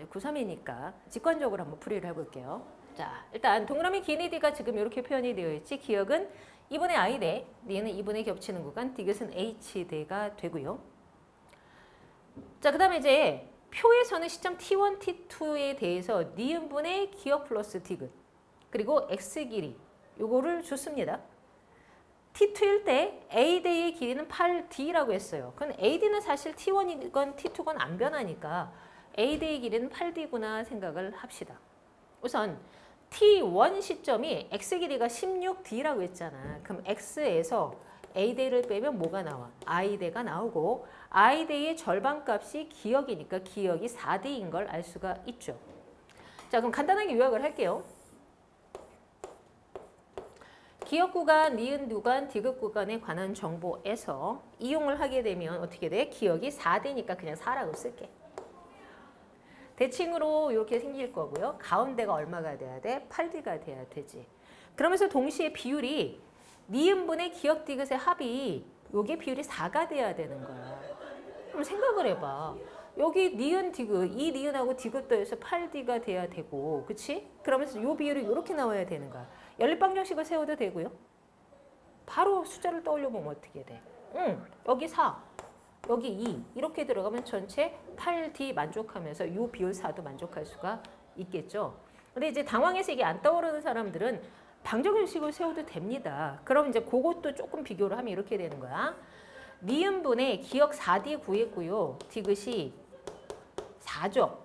고3이니까 직관적으로 한번 풀이를 해볼게요. 자, 일단 동그라미 긴 D가 지금 이렇게 표현이 되어 있지. 기억은 2분의 I대, 니은 2분의 겹치는 구간, 디귿은 H대가 되고요. 자, 그 다음에 이제 표에서는 시점 T1, T2에 대해서 니은분의 기억 플러스 디귿 그리고 X 길이 요거를 줬습니다. T2일 때 AD의 길이는 8D라고 했어요. 그럼 AD는 사실 T1이건 T2건 안 변하니까 AD의 길이는 8D구나 생각을 합시다. 우선 T1 시점이 X 길이가 16D라고 했잖아. 그럼 X에서 A대를 빼면 뭐가 나와? I대가 나오고 I대의 절반값이 기억이니까 기억이 4D인 걸 알 수가 있죠. 자, 그럼 간단하게 요약을 할게요. 기억 구간, 니은 구간, 디귿 구간에 관한 정보에서 이용을 하게 되면 어떻게 돼? 기억이 4대니까 그냥 4라고 쓸게. 대칭으로 이렇게 생길 거고요. 가운데가 얼마가 돼야 돼? 8D가 돼야 되지. 그러면서 동시에 비율이 니은분의 기억 디귿의 합이 요게 비율이 4가 돼야 되는 거야. 그럼 생각을 해봐. 여기 니은 디귿, 이 니은하고 디귿 더해서 8D가 돼야 되고, 그치? 그러면서 요 비율이 이렇게 나와야 되는 거야. 연립방정식을 세워도 되고요. 바로 숫자를 떠올려 보면 어떻게 돼? 여기 4, 여기 2 이렇게 들어가면 전체 8D 만족하면서 요 비율 4도 만족할 수가 있겠죠. 근데 이제 당황해서 이게 안 떠오르는 사람들은 방정식을 세워도 됩니다. 그럼 이제 그것도 조금 비교를 하면 이렇게 되는 거야. 니은분의 기억 4D 구했고요. 디귿이 4죠.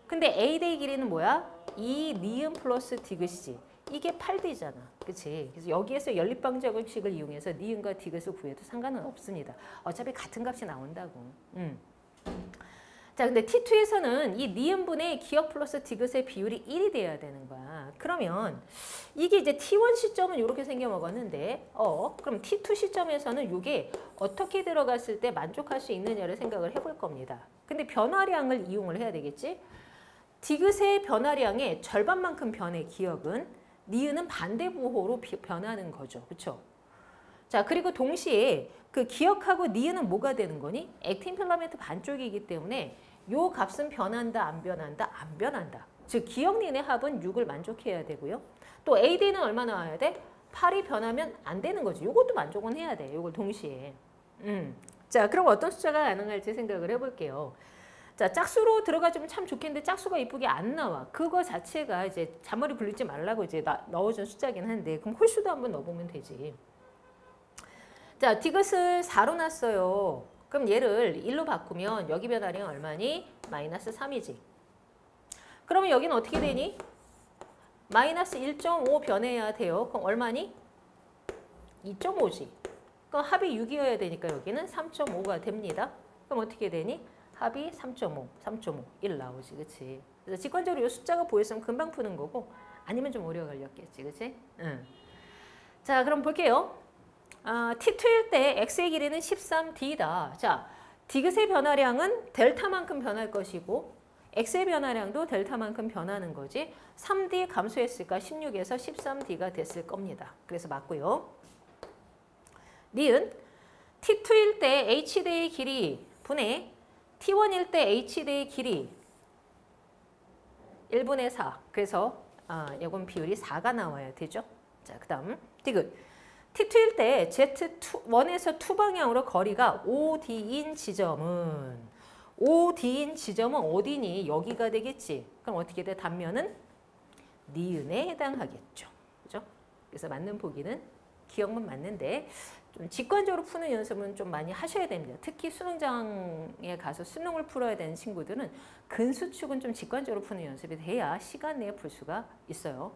근데 A대의 길이는 뭐야? 2 니은 플러스 디귿이지. 이게 8D잖아. 그치? 그래서 여기에서 연립방정식을 이용해서 니은과 디귿을 구해도 상관은 없습니다. 어차피 같은 값이 나온다고. 자, 근데 T2에서는 이 니은분의 기억 플러스 디귿의 비율이 1이 돼야 되는 거야. 그러면 이게 이제 T1 시점은 이렇게 생겨 먹었는데, 그럼 T2 시점에서는 이게 어떻게 들어갔을 때 만족할 수 있느냐를 생각을 해볼 겁니다. 근데 변화량을 이용을 해야 되겠지? 디귿의 변화량의 절반만큼 변해 기억은, 니은은 반대 부호로 변하는 거죠. 그렇죠? 자, 그리고 동시에 그 기억하고 니은은 뭐가 되는 거니? 액틴 필라멘트 반쪽이기 때문에 요 값은 변한다, 안 변한다? 안 변한다. 즉 기억 니은의 합은 6을 만족해야 되고요. 또 AD는 얼마 나와야 돼? 8이 변하면 안 되는 거지. 요것도 만족은 해야 돼. 요걸 동시에. 자, 그럼 어떤 숫자가 가능할지 생각을 해볼게요. 자, 짝수로 들어가주면 참 좋겠는데 짝수가 이쁘게 안 나와. 그거 자체가 이제 잔머리 굴리지 말라고 이제 넣어준 숫자긴 한데, 그럼 홀수도 한번 넣어보면 되지. 자, 디귿을 4로 놨어요. 그럼 얘를 1로 바꾸면 여기 변화량 얼마니? 마이너스 3이지. 그러면 여기는 어떻게 되니? 마이너스 1.5 변해야 돼요. 그럼 얼마니? 2.5지. 그럼 합이 6이어야 되니까 여기는 3.5가 됩니다. 그럼 어떻게 되니? 합이 3.5, 3.5, 1 나오지, 그치? 그래서 직관적으로 이 숫자가 보였으면 금방 푸는 거고, 아니면 좀 오래 걸렸겠지, 그치? 자, 그럼 볼게요. T2일 때 X의 길이는 13D다. 자, 디귿의 변화량은 델타만큼 변할 것이고, X의 변화량도 델타만큼 변하는 거지. 3D 감소했을까? 16에서 13D가 됐을 겁니다. 그래서 맞고요. 니은 T2일 때 H대의 길이 분의 T1일 때 H대의 길이 1분의 4. 그래서 이건 비율이 4가 나와야 되죠. 자, 그 다음 디귿. T2일 때 Z1에서 2 방향으로 거리가 5D인 지점은 어디니? 여기가 되겠지. 그럼 어떻게 돼? 단면은 니은에 해당하겠죠. 그죠? 그래서 맞는 보기는 기억만 맞는데 좀 직관적으로 푸는 연습은 좀 많이 하셔야 됩니다. 특히 수능장에 가서 수능을 풀어야 되는 친구들은 근수축은 좀 직관적으로 푸는 연습이 돼야 시간 내에 풀 수가 있어요.